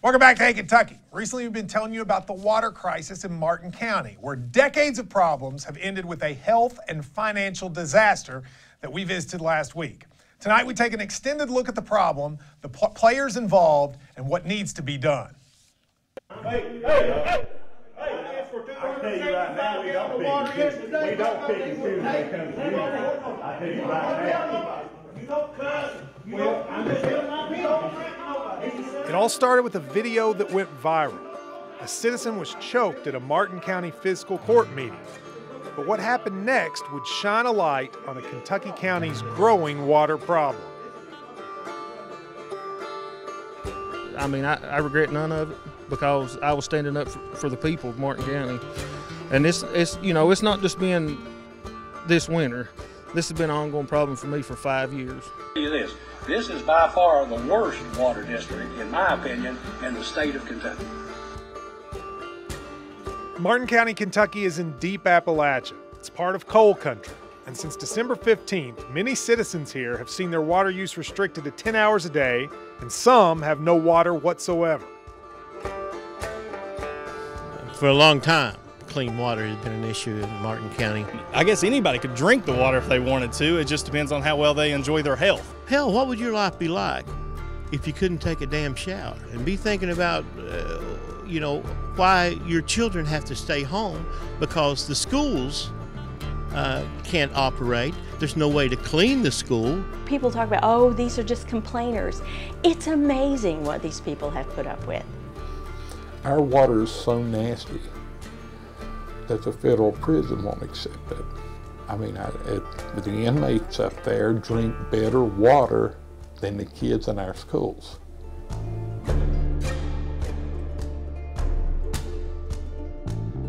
Welcome back to Hey Kentucky. Recently we've been telling you about the water crisis in Martin County, where decades of problems have ended with a health and financial disaster that we visited last week. Tonight we take an extended look at the problem, the players involved, and what needs to be done. Hey, I tell you right now, we don't pick and choose when it comes to you. I tell you right now. It all started with a video that went viral. A citizen was choked at a Martin County fiscal court meeting. But what happened next would shine a light on a Kentucky County's growing water problem. I mean, I regret none of it because I was standing up for the people of Martin County. And it's not just been this winter. This has been an ongoing problem for me for 5 years. This is by far the worst water district, in my opinion, in the state of Kentucky. Martin County, Kentucky is in deep Appalachia. It's part of coal country. And since December 15th, many citizens here have seen their water use restricted to 10 hours a day, and some have no water whatsoever. For a long time, clean water has been an issue in Martin County. I guess anybody could drink the water if they wanted to. It just depends on how well they enjoy their health. Hell, what would your life be like if you couldn't take a damn shower? And be thinking about, why your children have to stay home because the schools can't operate. There's no way to clean the school. People talk about, oh, these are just complainers. It's amazing what these people have put up with. Our water is so nasty that the federal prison won't accept it. I mean, the inmates up there drink better water than the kids in our schools.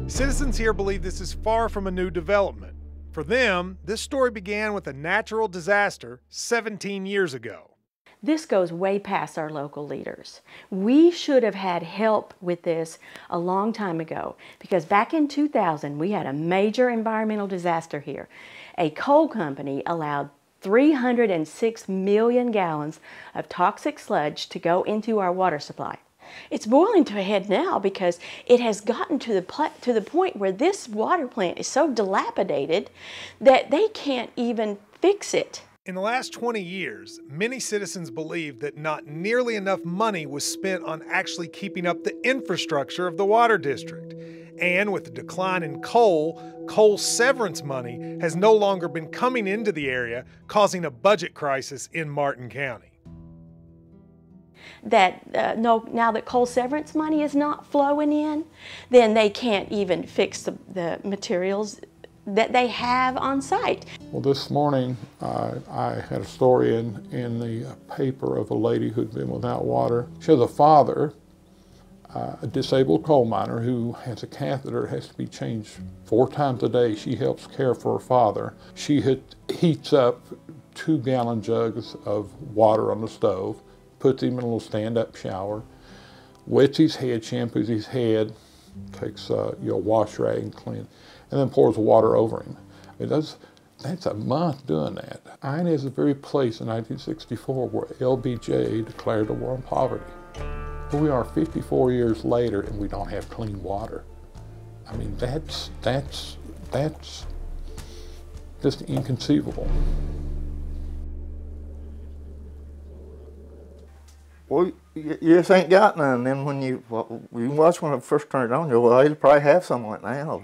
Citizens here believe this is far from a new development. For them, this story began with a natural disaster 17 years ago. This goes way past our local leaders. We should have had help with this a long time ago because back in 2000, we had a major environmental disaster here. A coal company allowed 306 million gallons of toxic sludge to go into our water supply. It's boiling to a head now because it has gotten to the point where this water plant is so dilapidated that they can't even fix it. In the last 20 years, many citizens believe that not nearly enough money was spent on actually keeping up the infrastructure of the water district. And with the decline in coal severance money has no longer been coming into the area, causing a budget crisis in Martin County. Now that coal severance money is not flowing in, then they can't even fix the materials that they have on site. Well, this morning I had a story in the paper of a lady who'd been without water. She has a father, a disabled coal miner who has a catheter that has to be changed 4 times a day. She helps care for her father. She heats up 2-gallon jugs of water on the stove, puts him in a little stand-up shower, wets his head, shampoos his head, takes a wash rag and clean, and then pours water over him. That's a month doing that. Iron is the very place in 1964 where LBJ declared a war on poverty. Here we are 54 years later and we don't have clean water. I mean, that's just inconceivable. Well, you just ain't got none. Then when you watch when it first turned on, you'll probably have some right now.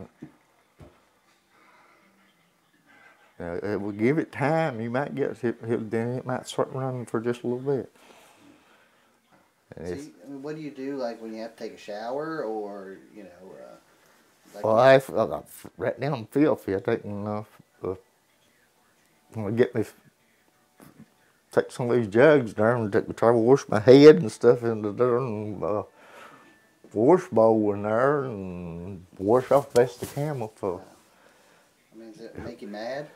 It will give it time. You might get then it might start running for just a little bit. See, I mean, what do you do like when you have to take a shower or like well, I right now I'm filthy. I take enough. When I get me. Take some of these jugs there and try to wash my head and stuff into there and wash bowl in there and wash off the best I can with. I mean, does it make you mad?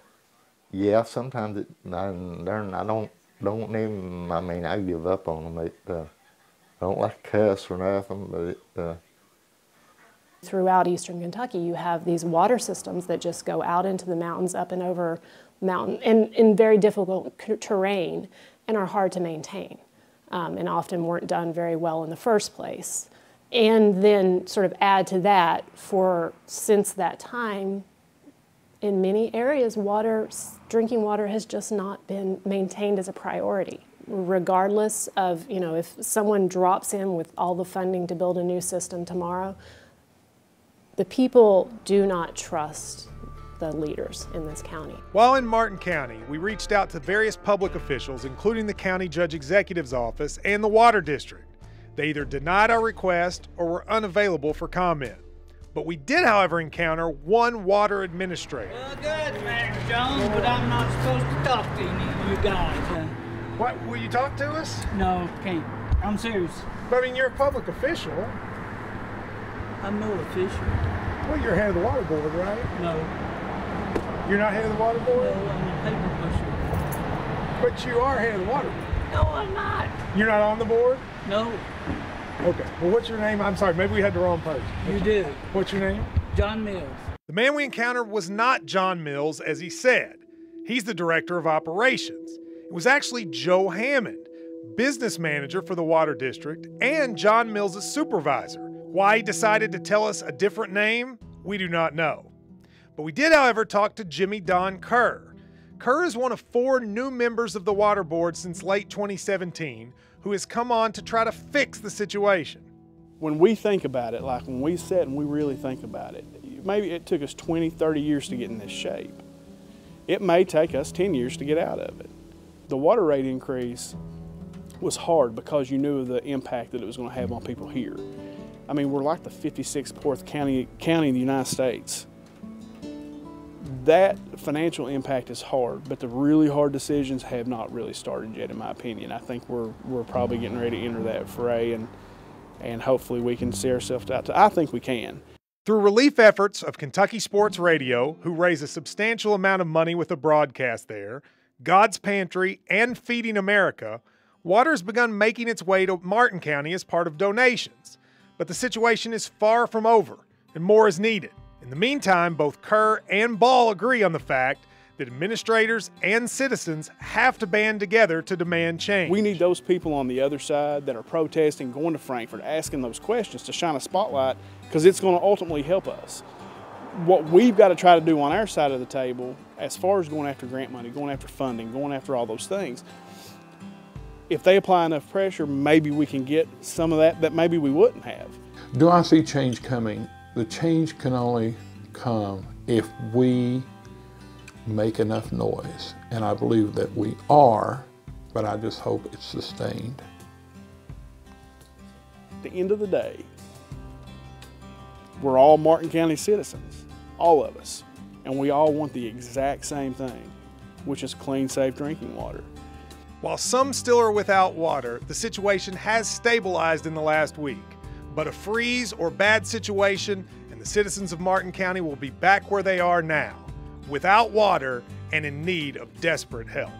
Yeah, sometimes I don't even. I mean, I give up on them. I don't like to cuss or nothing, but Throughout eastern Kentucky, you have these water systems that just go out into the mountains, up and over mountain, and in very difficult terrain, and are hard to maintain. and often weren't done very well in the first place. And then sort of add to that, since that time, in many areas, drinking water has just not been maintained as a priority. Regardless of, if someone drops in with all the funding to build a new system tomorrow, the people do not trust the leaders in this county. While in Martin County, we reached out to various public officials, including the County Judge Executive's office and the Water District. They either denied our request or were unavailable for comment. But we did, however, encounter one water administrator. Well, good, Manager Jones, but I'm not supposed to talk to you guys. What, will you talk to us? No, can't. I'm serious. But I mean, you're a public official. I'm no official. Well, you're head of the water board, right? No. You're not head of the water board? No, I'm a paper pusher. But you are head of the water board. No, I'm not. You're not on the board? No. Okay. Well, what's your name? I'm sorry, maybe we had the wrong person. You did. What's your name? John Mills. The man we encountered was not John Mills, as he said. He's the director of operations. It was actually Joe Hammond, business manager for the Water District and John Mills' supervisor. Why he decided to tell us a different name, we do not know. But we did, however, talk to Jimmy Don Kerr. Kerr is one of 4 new members of the Water Board since late 2017 who has come on to try to fix the situation. When we think about it, like when we sit and we really think about it, maybe it took us 20, 30 years to get in this shape. It may take us 10 years to get out of it. The water rate increase was hard because you knew the impact that it was going to have on people here. I mean, we're like the 56th fourth county in the United States. That financial impact is hard, but the really hard decisions have not really started yet, in my opinion. I think we're probably getting ready to enter that fray, and hopefully we can see ourselves out. I think we can. Through relief efforts of Kentucky Sports Radio, who raise a substantial amount of money with a broadcast there, God's Pantry, and Feeding America, water has begun making its way to Martin County as part of donations. But the situation is far from over, and more is needed. In the meantime, both Kerr and Ball agree on the fact that administrators and citizens have to band together to demand change. We need those people on the other side that are protesting, going to Frankfort, asking those questions to shine a spotlight, because it's going to ultimately help us. What we've got to try to do on our side of the table, as far as going after grant money, going after funding, going after all those things, if they apply enough pressure, maybe we can get some of that maybe we wouldn't have. Do I see change coming? The change can only come if we make enough noise. And I believe that we are, but I just hope it's sustained. At the end of the day, we're all Martin County citizens, all of us. And we all want the exact same thing, which is clean, safe drinking water. While some still are without water, the situation has stabilized in the last week. But a freeze or bad situation, and the citizens of Martin County will be back where they are now, without water and in need of desperate help.